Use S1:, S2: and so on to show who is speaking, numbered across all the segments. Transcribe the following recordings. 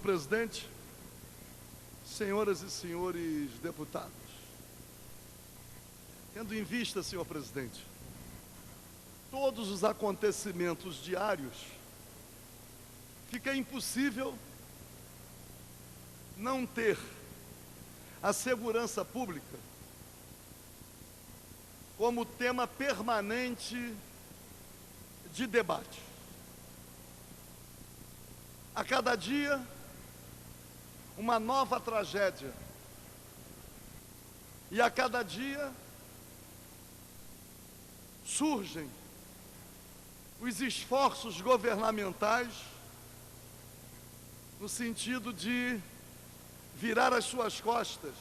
S1: Senhor presidente, senhoras e senhores deputados, tendo em vista, senhor presidente, todos os acontecimentos diários, fica impossível não ter a segurança pública como tema permanente de debate. A cada dia, uma nova tragédia. E a cada dia, surgem os esforços governamentais no sentido de virar as suas costas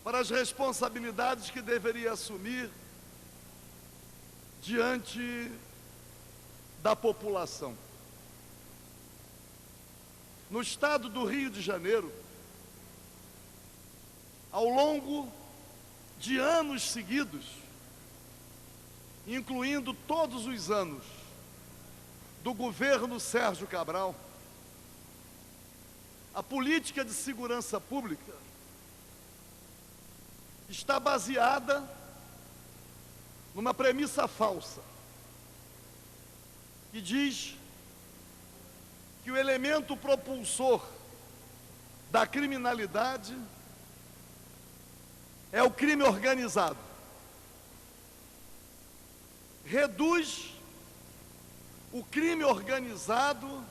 S1: para as responsabilidades que deveria assumir diante da população. No estado do Rio de Janeiro, ao longo de anos seguidos, incluindo todos os anos do governo Sérgio Cabral, a política de segurança pública está baseada numa premissa falsa, que diz que o elemento propulsor da criminalidade é o crime organizado. Reduz o crime organizado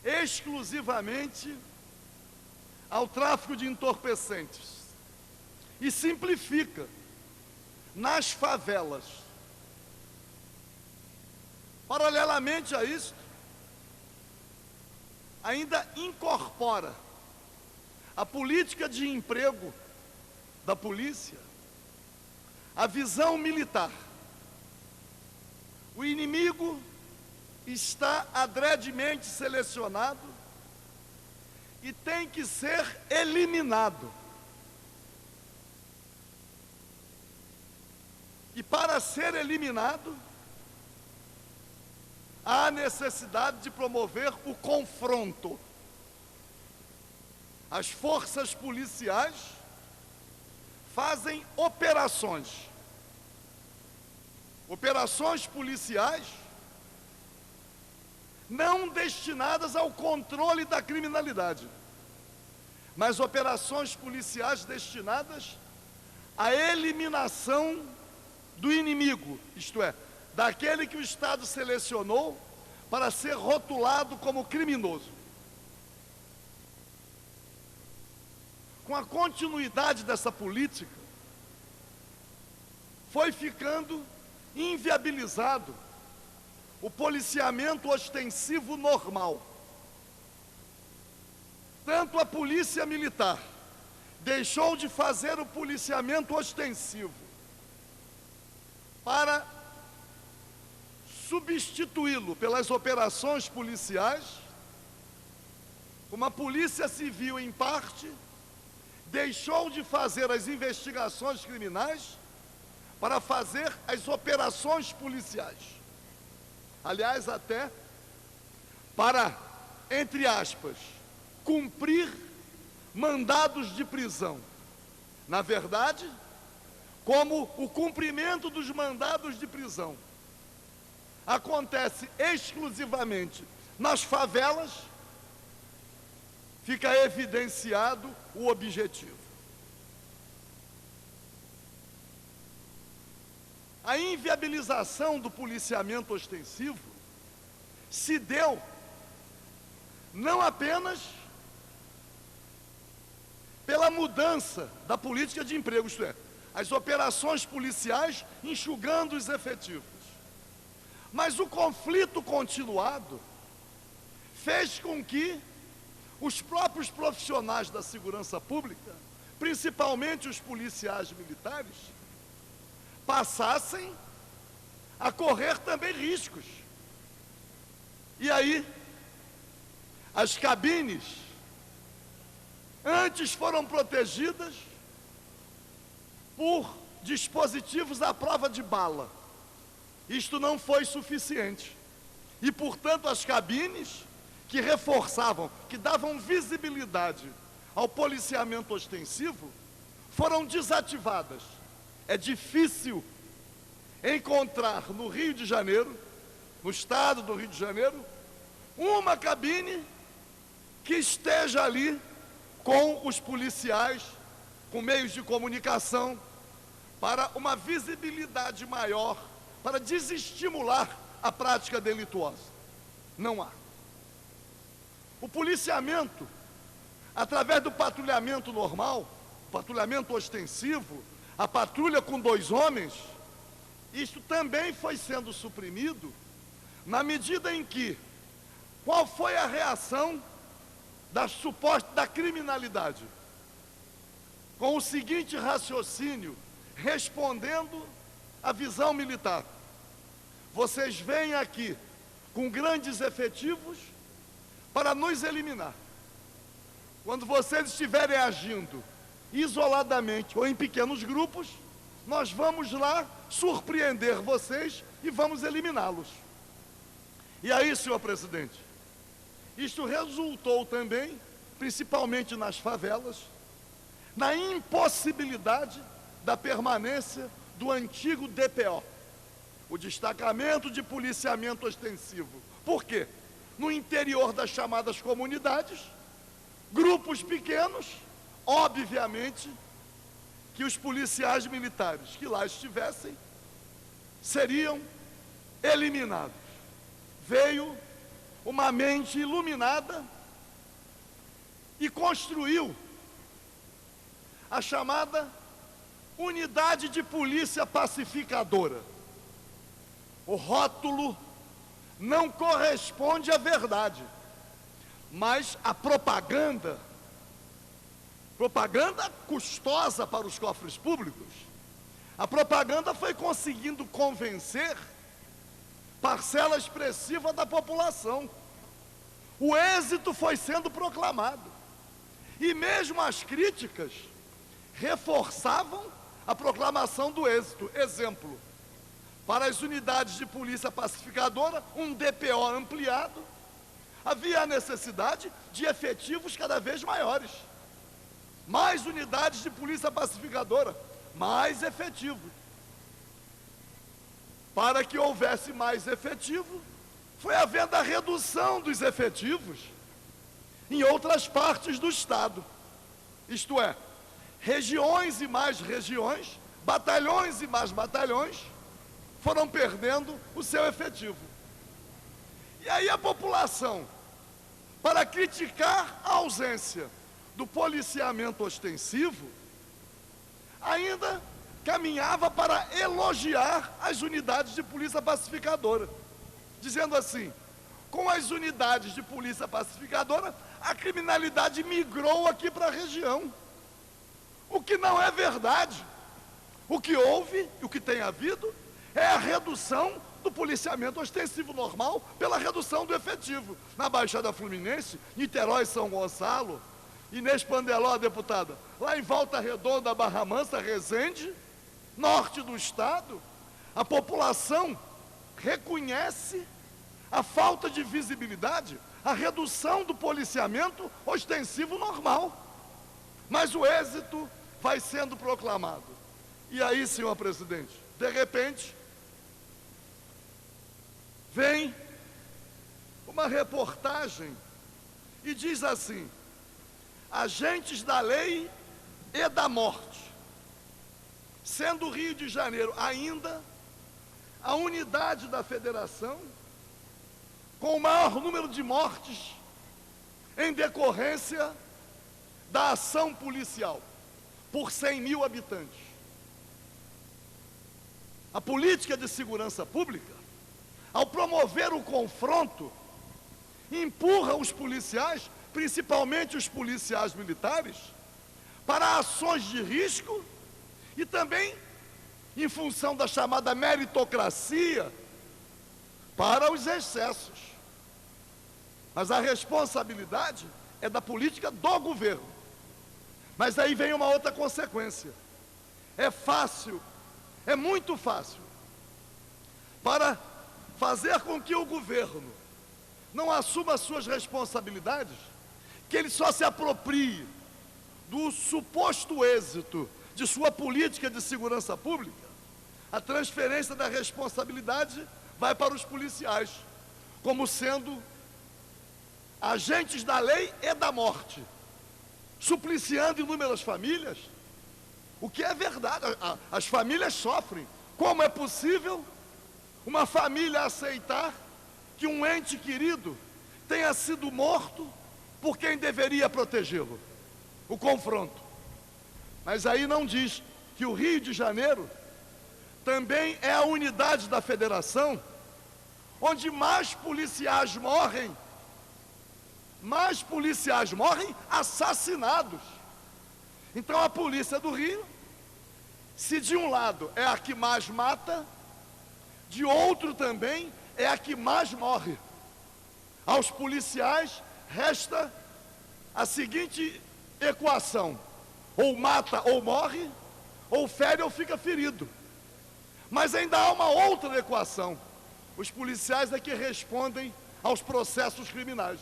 S1: exclusivamente ao tráfico de entorpecentes e simplifica nas favelas. Paralelamente a isso, ainda incorpora a política de emprego da polícia, a visão militar. O inimigo está adredemente selecionado e tem que ser eliminado. E para ser eliminado, há necessidade de promover o confronto. As forças policiais fazem operações policiais não destinadas ao controle da criminalidade, mas operações policiais destinadas à eliminação do inimigo, isto é, daquele que o Estado selecionou para ser rotulado como criminoso. Com a continuidade dessa política, foi ficando inviabilizado o policiamento ostensivo normal. Tanto a polícia militar deixou de fazer o policiamento ostensivo para substituí-lo pelas operações policiais, como a Polícia Civil, em parte, deixou de fazer as investigações criminais para fazer as operações policiais. Aliás, até para, entre aspas, cumprir mandados de prisão. Na verdade, como o cumprimento dos mandados de prisão acontece exclusivamente nas favelas, fica evidenciado o objetivo. A inviabilização do policiamento ostensivo se deu não apenas pela mudança da política de emprego, isto é, as operações policiais enxugando os efetivos, mas o conflito continuado fez com que os próprios profissionais da segurança pública, principalmente os policiais militares, passassem a correr também riscos. E aí, as cabines antes foram protegidas por dispositivos à prova de bala. Isto não foi suficiente. E, portanto, as cabines que reforçavam, que davam visibilidade ao policiamento ostensivo, foram desativadas. É difícil encontrar no Rio de Janeiro, no estado do Rio de Janeiro, uma cabine que esteja ali com os policiais, com meios de comunicação, para uma visibilidade maior, para desestimular a prática delituosa. Não há. O policiamento, através do patrulhamento normal, patrulhamento ostensivo, a patrulha com 2 homens, isso também foi sendo suprimido na medida em que, qual foi a reação da criminalidade? Com o seguinte raciocínio, respondendo à visão militar: vocês vêm aqui com grandes efetivos para nos eliminar. Quando vocês estiverem agindo isoladamente ou em pequenos grupos, nós vamos lá surpreender vocês e vamos eliminá-los. E aí, senhor presidente, isto resultou também, principalmente nas favelas, na impossibilidade da permanência do antigo DPO, o Destacamento de Policiamento Ostensivo. Por quê? No interior das chamadas comunidades, grupos pequenos, obviamente, que os policiais militares que lá estivessem seriam eliminados. Veio uma mente iluminada e construiu a chamada Unidade de Polícia Pacificadora. O rótulo não corresponde à verdade, mas a propaganda custosa para os cofres públicos, a propaganda foi conseguindo convencer parcela expressiva da população. O êxito foi sendo proclamado. E mesmo as críticas reforçavam a proclamação do êxito. Exemplo, para as unidades de polícia pacificadora, um DPO ampliado, havia a necessidade de efetivos cada vez maiores. Mais unidades de polícia pacificadora, mais efetivo. Para que houvesse mais efetivo, foi havendo a redução dos efetivos em outras partes do Estado. Isto é, regiões e mais regiões, batalhões e mais batalhões, foram perdendo o seu efetivo. E aí a população, para criticar a ausência do policiamento ostensivo, ainda caminhava para elogiar as unidades de polícia pacificadora, dizendo assim: com as unidades de polícia pacificadora, a criminalidade migrou aqui para a região. O que não é verdade. O que houve, o que tem havido, é a redução do policiamento ostensivo normal pela redução do efetivo. Na Baixada Fluminense, Niterói, São Gonçalo, Inês Pandeló, deputada, lá em Volta Redonda, Barra Mansa, Resende, norte do estado, a população reconhece a falta de visibilidade, a redução do policiamento ostensivo normal. Mas o êxito vai sendo proclamado. E aí, senhor presidente, de repente, vem uma reportagem e diz assim: agentes da lei e da morte. Sendo o Rio de Janeiro ainda a unidade da federação com o maior número de mortes em decorrência da ação policial por 100 mil habitantes. A política de segurança pública, ao promover o confronto, empurra os policiais, principalmente os policiais militares, para ações de risco e também, em função da chamada meritocracia, para os excessos. Mas a responsabilidade é da política do governo. Mas aí vem uma outra consequência. É fácil, é muito fácil, para fazer com que o governo não assuma as suas responsabilidades, que ele só se aproprie do suposto êxito de sua política de segurança pública, a transferência da responsabilidade vai para os policiais, como sendo agentes da lei e da morte, supliciando inúmeras famílias, o que é verdade. As famílias sofrem. Como é possível uma família aceitar que um ente querido tenha sido morto por quem deveria protegê-lo? O confronto. Mas aí não diz que o Rio de Janeiro também é a unidade da federação onde mais policiais morrem assassinados. Então a polícia do Rio, se de um lado é a que mais mata, de outro também é a que mais morre. Aos policiais resta a seguinte equação: ou mata ou morre, ou fere ou fica ferido. Mas ainda há uma outra equação: os policiais é que respondem aos processos criminais,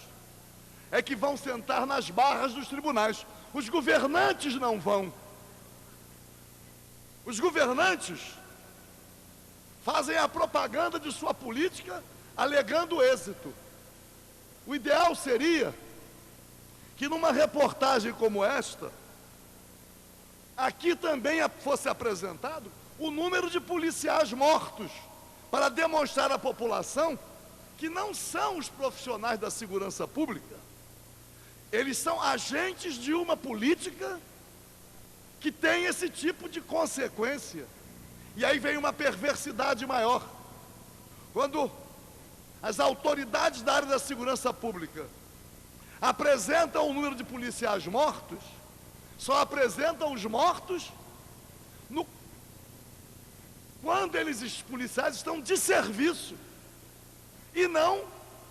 S1: é que vão sentar nas barras dos tribunais. Os governantes não vão. Os governantes fazem a propaganda de sua política alegando êxito. O ideal seria que numa reportagem como esta, aqui também fosse apresentado o número de policiais mortos, para demonstrar à população que não são os profissionais da segurança pública, eles são agentes de uma política que tem esse tipo de consequência. E aí vem uma perversidade maior. Quando as autoridades da área da segurança pública apresentam o número de policiais mortos, só apresentam os mortos quando os policiais estão de serviço, e não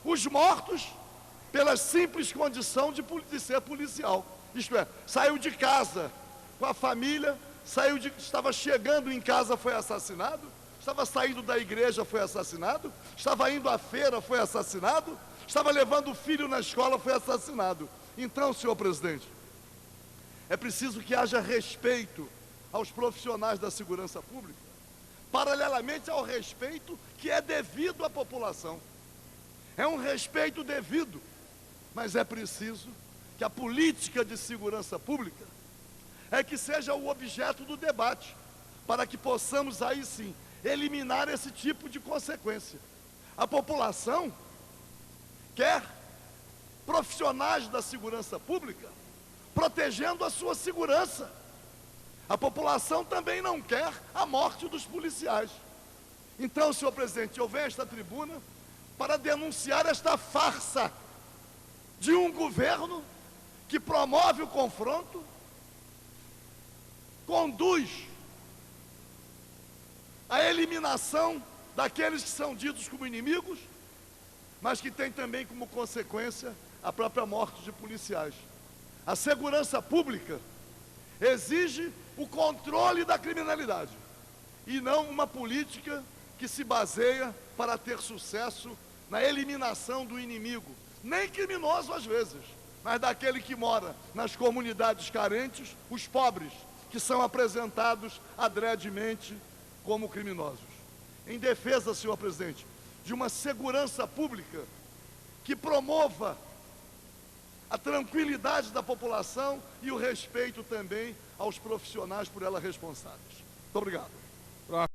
S1: os mortos pela simples condição de ser policial. Isto é, saiu de casa com a família, estava chegando em casa, foi assassinado, estava saindo da igreja, foi assassinado, estava indo à feira, foi assassinado, estava levando o filho na escola, foi assassinado. Então, senhor presidente, é preciso que haja respeito aos profissionais da segurança pública, paralelamente ao respeito que é devido à população. É um respeito devido, mas é preciso que a política de segurança pública é que seja o objeto do debate, para que possamos aí sim eliminar esse tipo de consequência. A população quer profissionais da segurança pública protegendo a sua segurança. A população também não quer a morte dos policiais. Então, senhor presidente, eu venho a esta tribuna para denunciar esta farsa de um governo que promove o confronto, conduz a eliminação daqueles que são ditos como inimigos, mas que tem também como consequência a própria morte de policiais. A segurança pública exige o controle da criminalidade e não uma política que se baseia para ter sucesso na eliminação do inimigo, nem criminoso às vezes, mas daquele que mora nas comunidades carentes, os pobres, que são apresentados adredemente como criminosos. Em defesa, senhor presidente, de uma segurança pública que promova a tranquilidade da população e o respeito também aos profissionais por ela responsáveis. Muito obrigado.